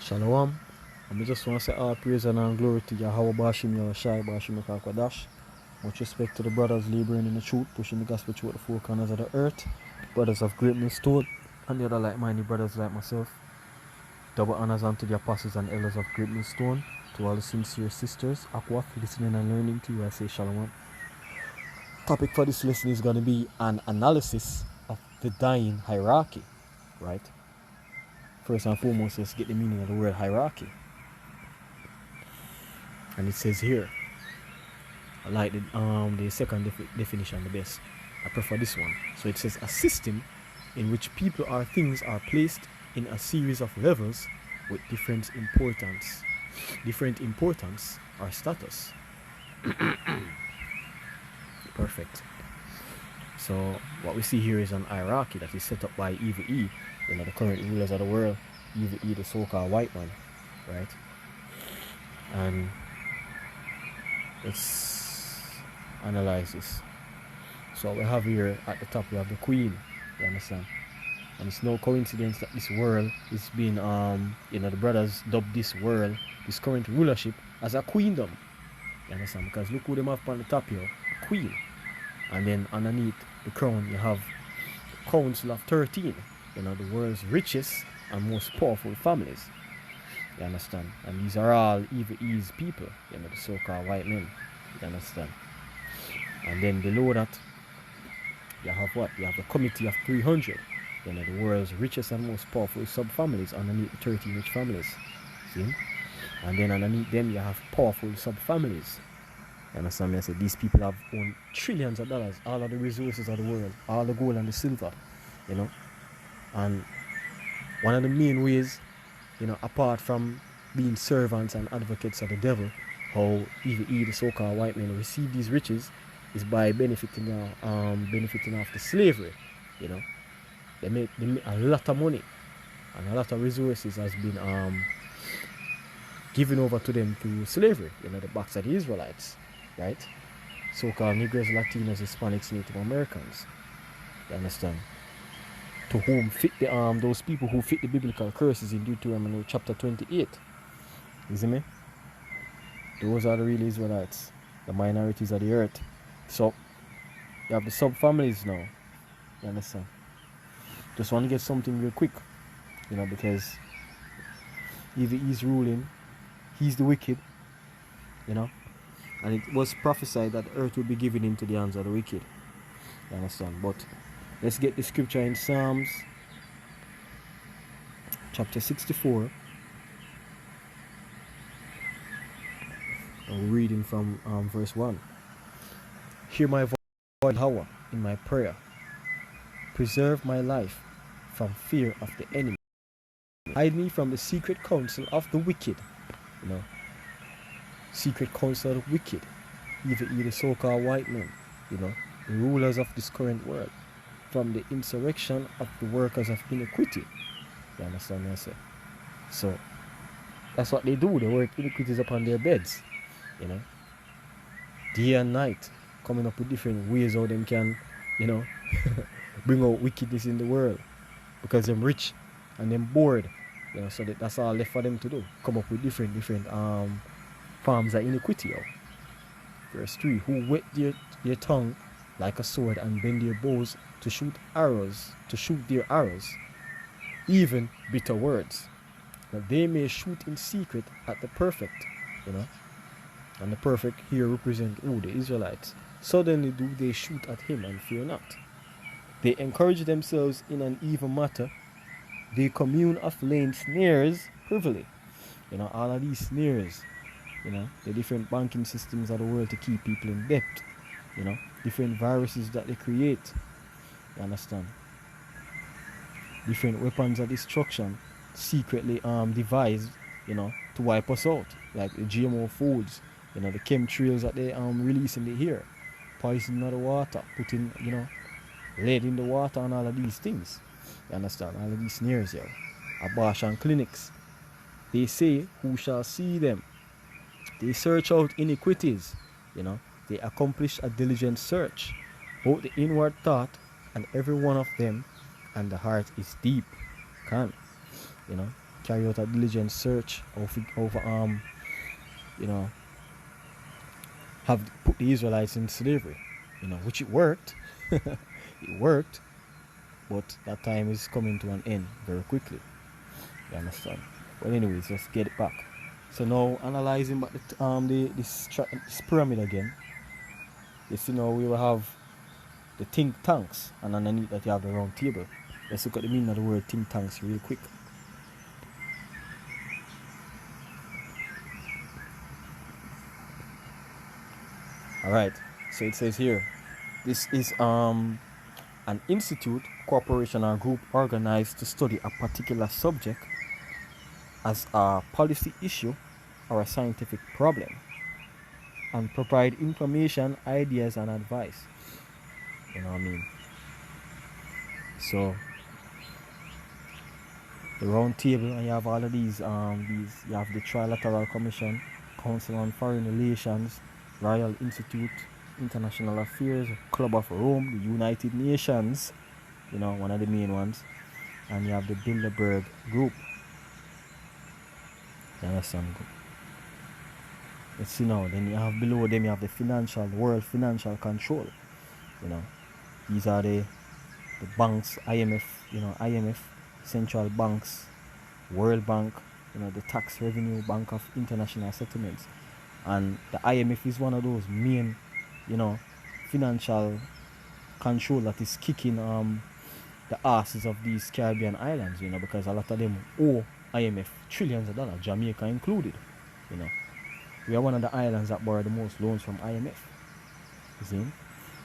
Shalom. I just want to say all praise and glory to Yahweh Bashim Yahushai Bashim Kwadash. Much respect to the brothers laboring in the truth, pushing the gospel through the four corners of the earth. Brothers of great millstone, and the other like-minded brothers like myself. Double honors unto the apostles and elders of great millstone. To all the sincere sisters, Aqua, listening and learning to you, I say Shalom. Topic for this lesson is going to be an analysis of the dying hierarchy, right? First and foremost, let's get the meaning of the word hierarchy. And it says here, I like the second definition the best. I prefer this one. So it says a system in which people or things are placed in a series of levels with different importance or status. Perfect. So what we see here is an hierarchy that is set up by Evil E, the current rulers of the world. Evil E, the so-called white man, right? And let's analyze this. So we have here at the top, we have the queen, you understand? And it's no coincidence that this world is being, the brothers dubbed this world, this current rulership, as a queendom. You understand? Because look who them have on the top here, queen. And then underneath the crown, you have the council of 13, the world's richest and most powerful families. You understand? And these are all Evil E's people, the so-called white men. You understand? And then below that, you have what? You have the committee of 300, the world's richest and most powerful sub-families underneath the 13 rich families. See? And then underneath them, you have powerful sub-families. You understand me? I said these people have owned trillions of dollars, all of the resources of the world, all the gold and the silver, And one of the main ways, apart from being servants and advocates of the devil, how Evil E, the so-called white men, receive these riches is by benefiting off the slavery. They make a lot of money, and a lot of resources has been given over to them through slavery. The backs of the Israelites, right? So-called Negroes, Latinos, Hispanics, Native Americans. You understand? To whom fit the those people who fit the biblical curses in Deuteronomy chapter 28. You see me? Those are the real Israelites, the minorities of the earth. So you have the sub-families now. You understand? Just want to get something real quick, because Evil E's ruling, he's the wicked, and it was prophesied that the earth will be given into the hands of the wicked. You understand? But let's get the scripture in Psalms chapter 64. I'm reading from verse 1. Hear my voice, Yahweh, in my prayer. Preserve my life from fear of the enemy. Hide me from the secret counsel of the wicked. Secret counsel of the wicked. Even the so-called white men, the rulers of this current world. From the insurrection of the workers of iniquity. You understand what I say? So that's what they do. They work iniquities upon their beds. Day and night, coming up with different ways how them can, bring out wickedness in the world. Because they're rich and they're bored. So that's all left for them to do. Come up with different forms of iniquity. Verse 3, who wet their tongue like a sword and bend their bows to shoot their arrows, even bitter words, that they may shoot in secret at the perfect, and the perfect here represent the Israelites. Suddenly do they shoot at him and fear not. They encourage themselves in an evil matter. They commune of laying snares privily. All of these snares, the different banking systems of the world to keep people in debt, different viruses that they create. You understand? Different weapons of destruction secretly devised, to wipe us out. Like the GMO foods, the chemtrails that they release in the air, poison of the water, putting, lead in the water and all of these things. You understand? All of these snares here. Abortion clinics. They say, who shall see them? They search out iniquities. They accomplish a diligent search. Both the inward thought and every one of them, and the heart is deep. carry out a diligent search over you know, have put the Israelites in slavery, which it worked. It worked, but that time is coming to an end very quickly. You understand? Well, anyways, let's get it back. So now analyzing back this pyramid again. You see now we will have the think tanks, and underneath that you have the round table. Let's look at the meaning of the word think tanks real quick. Alright, so it says here, this is an institute, corporation, or group organized to study a particular subject as a policy issue or a scientific problem and provide information, ideas, and advice. You know what I mean? So the round table, and you have all of these you have the Trilateral Commission, Council on Foreign Relations, Royal Institute, International Affairs, Club of Rome, the United Nations, one of the main ones, and you have the Bilderberg Group. You understand? Let's see now. Then you have below them you have the World Financial Control. These are the banks, IMF, central banks, World Bank, the Tax Revenue Bank of International Settlements. And the IMF is one of those main, financial control that is kicking the asses of these Caribbean islands, because a lot of them owe IMF trillions of dollars, Jamaica included. We are one of the islands that borrow the most loans from IMF. You see?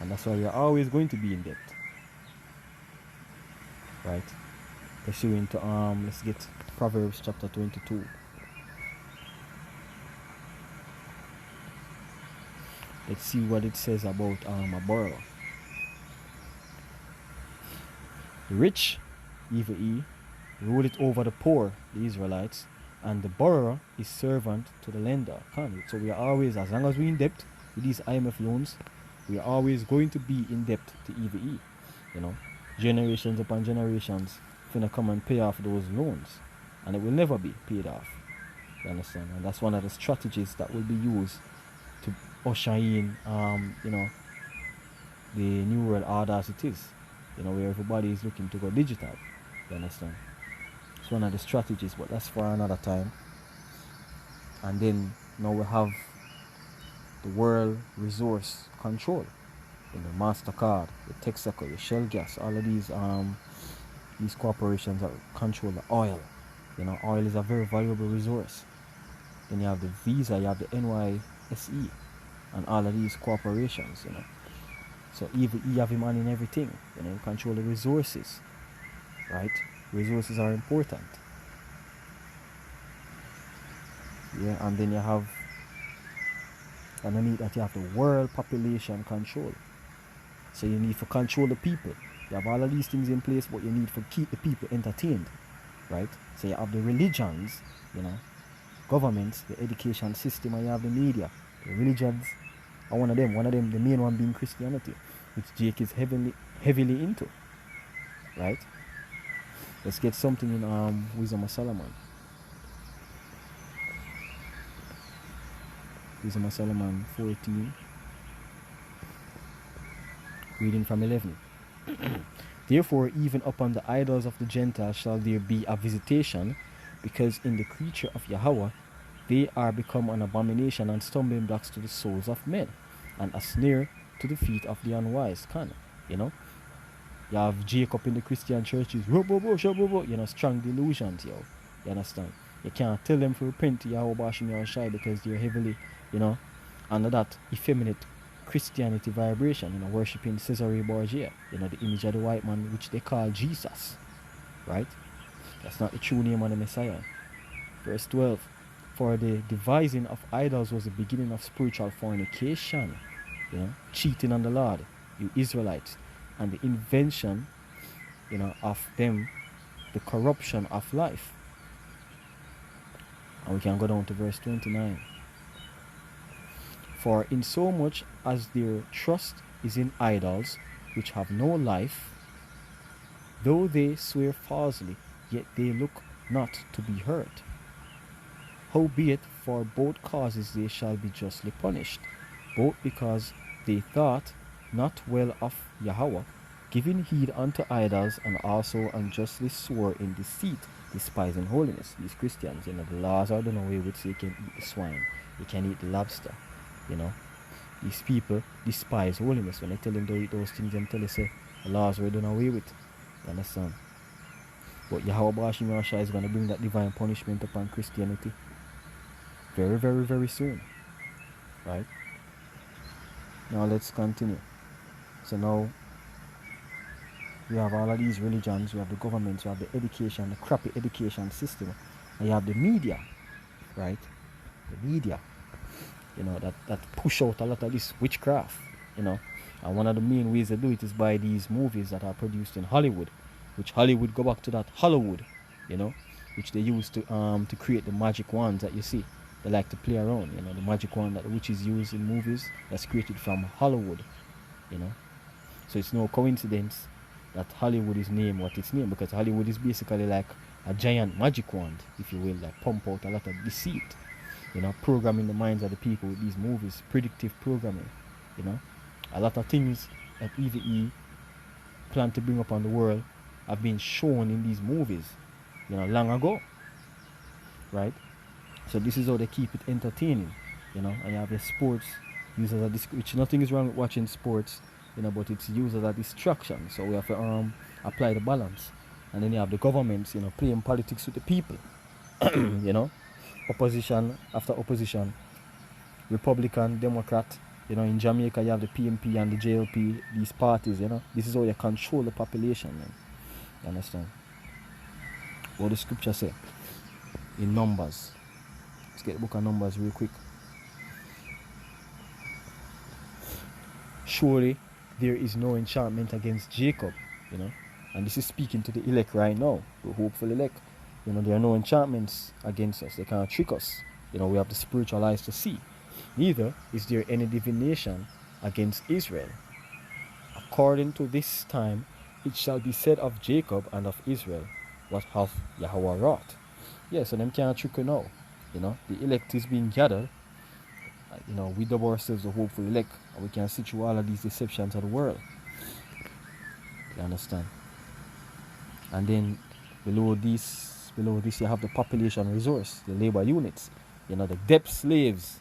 And that's why we are always going to be in debt. Right? Pursuing to let's get Proverbs chapter 22. Let's see what it says about a borrower. The rich, E, rule it over the poor, the Israelites, and the borrower is servant to the lender. So we are always, as long as we're in debt with these IMF loans, we are always going to be in debt to EVE. Generations upon generations finna come and pay off those loans, and it will never be paid off. You understand? And that's one of the strategies that will be used to usher in, the new world order as it is. Where everybody is looking to go digital. You understand? It's one of the strategies, but that's for another time. And then now we have the World Resource Control, MasterCard, the Texaco, the Shell Gas, all of these corporations that control the oil. Oil is a very valuable resource. Then you have the Visa, you have the NYSE, and all of these corporations. So even you have him on in everything. You control the resources, right? Resources are important. Yeah, and then you have underneath that you have the world population control. So you need to control the people. You have all of these things in place, but you need to keep the people entertained, right? So you have the religions, governments, the education system, and you have the media. The religions are one of them, the main one being Christianity, which Jake is heavily into, right? Let's get something in Wisdom of Solomon. Wisdom of Solomon 14, reading from 11. Therefore, even upon the idols of the Gentiles shall there be a visitation, because in the creature of Yahweh they are become an abomination and stumbling blocks to the souls of men, and a snare to the feet of the unwise. You have Jacob in the Christian churches, strong delusions, You understand? You can't tell them to repent to Yahweh Bashim Yahushai because they're heavily, under that effeminate Christianity vibration, worshipping Cesare Borgia, the image of the white man which they call Jesus, right? That's not the true name of the Messiah. Verse 12, for the devising of idols was the beginning of spiritual fornication, cheating on the Lord, you Israelites, and the invention, of them, the corruption of life. And we can go down to verse 29. For in so much as their trust is in idols which have no life, though they swear falsely, yet they look not to be hurt. Howbeit, for both causes they shall be justly punished, both because they thought not well of Yahweh, giving heed unto idols, and also unjustly swore in deceit, despising holiness. These Christians, the laws are done away with, so you can eat the swine, you can eat the lobster, you know. These people despise holiness. When I tell them don't eat those things, them tell you say the laws were done away with. You understand? But Yahweh Bashim Rasha is going to bring that divine punishment upon Christianity very, very, very soon. Right? Now let's continue. So now we have all of these religions, we have the governments, we have the education, the crappy education system, and you have the media, right? The media, that push out a lot of this witchcraft, and one of the main ways they do it is by these movies that are produced in Hollywood, which Hollywood go back to that Hollywood, which they use to create the magic wands that you see. They like to play around, the magic wand that the witches use in movies, that's created from Hollywood, So it's no coincidence that Hollywood is named what it's named, because Hollywood is basically like a giant magic wand, if you will, that pump out a lot of deceit, programming the minds of the people with these movies, predictive programming, A lot of things that EVE plan to bring upon the world have been shown in these movies, long ago, right? So this is how they keep it entertaining, and you have the sports used as a which nothing is wrong with watching sports, but it's used as a distraction. So we have to apply the balance. And then you have the governments, playing politics with the people, opposition after opposition, Republican, Democrat, in Jamaica you have the PMP and the JLP, these parties, this is how you control the population, man. You understand? What the scripture say in Numbers. Let's get the book of Numbers real quick. Surely there is no enchantment against Jacob, and this is speaking to the elect right now, the hopeful elect. There are no enchantments against us. They cannot trick us. We have the spiritual eyes to see. Neither is there any divination against Israel. According to this time, it shall be said of Jacob and of Israel, what hath Yahweh wrought. Yeah, so them cannot trick you now. The elect is being gathered. We double ourselves the hopeful elect, and we can see through all of these deceptions of the world. You understand? And then below this you have the population resource, the labor units, the debt slaves,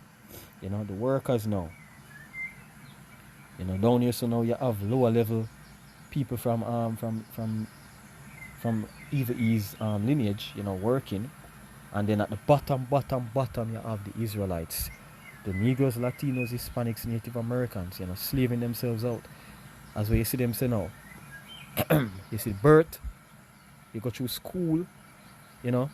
the workers now. Down here, so now you have lower level people from EVE's lineage, working, and then at the bottom you have the Israelites, the Negroes, Latinos, Hispanics, Native Americans, slaving themselves out. As where you see them say now, you see birth, you go through school, go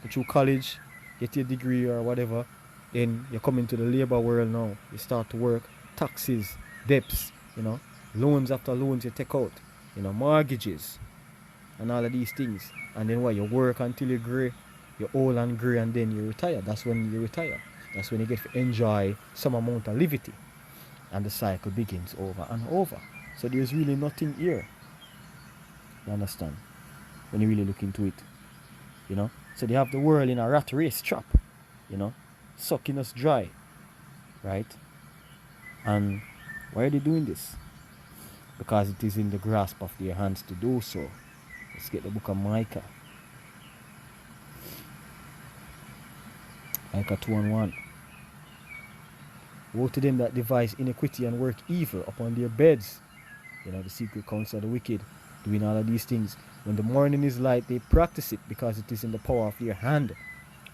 through college, get your degree or whatever, then you come into the labor world now, you start to work, taxes, debts, loans after loans you take out, mortgages, and all of these things. And then you work until you're grey, you're old and grey, and then you retire. That's when you retire. That's when you get to enjoy some amount of levity. And the cycle begins over and over. So there's really nothing here. You understand? When you really look into it. So they have the world in a rat race trap. Sucking us dry. Right? And why are they doing this? Because it is in the grasp of their hands to do so. Let's get the book of Micah. Micah 2:1. Woe to them that devise iniquity and work evil upon their beds. The secret counsel of the wicked, doing all of these things. When the morning is light, they practice it because it is in the power of their hand.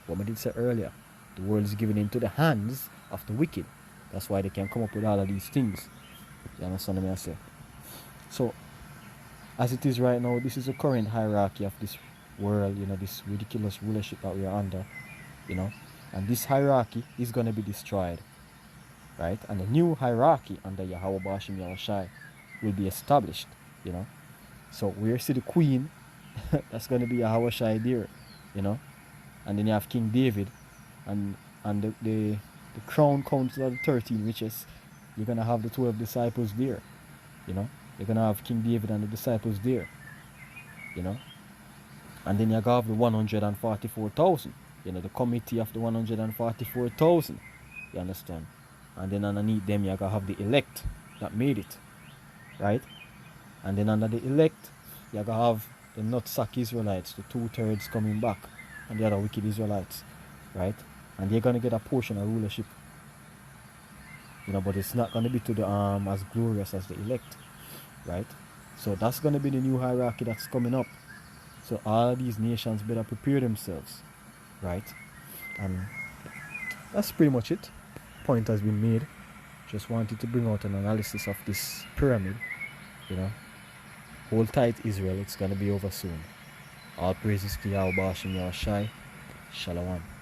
What I did say earlier, the world is given into the hands of the wicked. That's why they can come up with all of these things. You understand what I say? So, as it is right now, this is the current hierarchy of this world, this ridiculous rulership that we are under, and this hierarchy is going to be destroyed, right? And a new hierarchy under Yahweh Bashim Yahushai will be established, So we see the queen, that's going to be Yahweh Shai there, and then you have King David, and the crown council of the 13 witches. You're going to have the 12 disciples there, You're going to have King David and the disciples there, And then you have the 144,000. You know, the committee of the 144,000. You understand? And then underneath them you gotta have the elect that made it. Right? And then under the elect, you gotta have the nutsack Israelites, the 2/3 coming back, and the other wicked Israelites. Right? And they're gonna get a portion of rulership. You know, but it's not gonna be to the as glorious as the elect. Right? So that's gonna be the new hierarchy that's coming up. So all these nations better prepare themselves. Right? And that's pretty much it. Point has been made. Just wanted to bring out an analysis of this pyramid. You know, hold tight, Israel. It's gonna be over soon. All praises to Yahweh Bashim Yahushai. Shalom.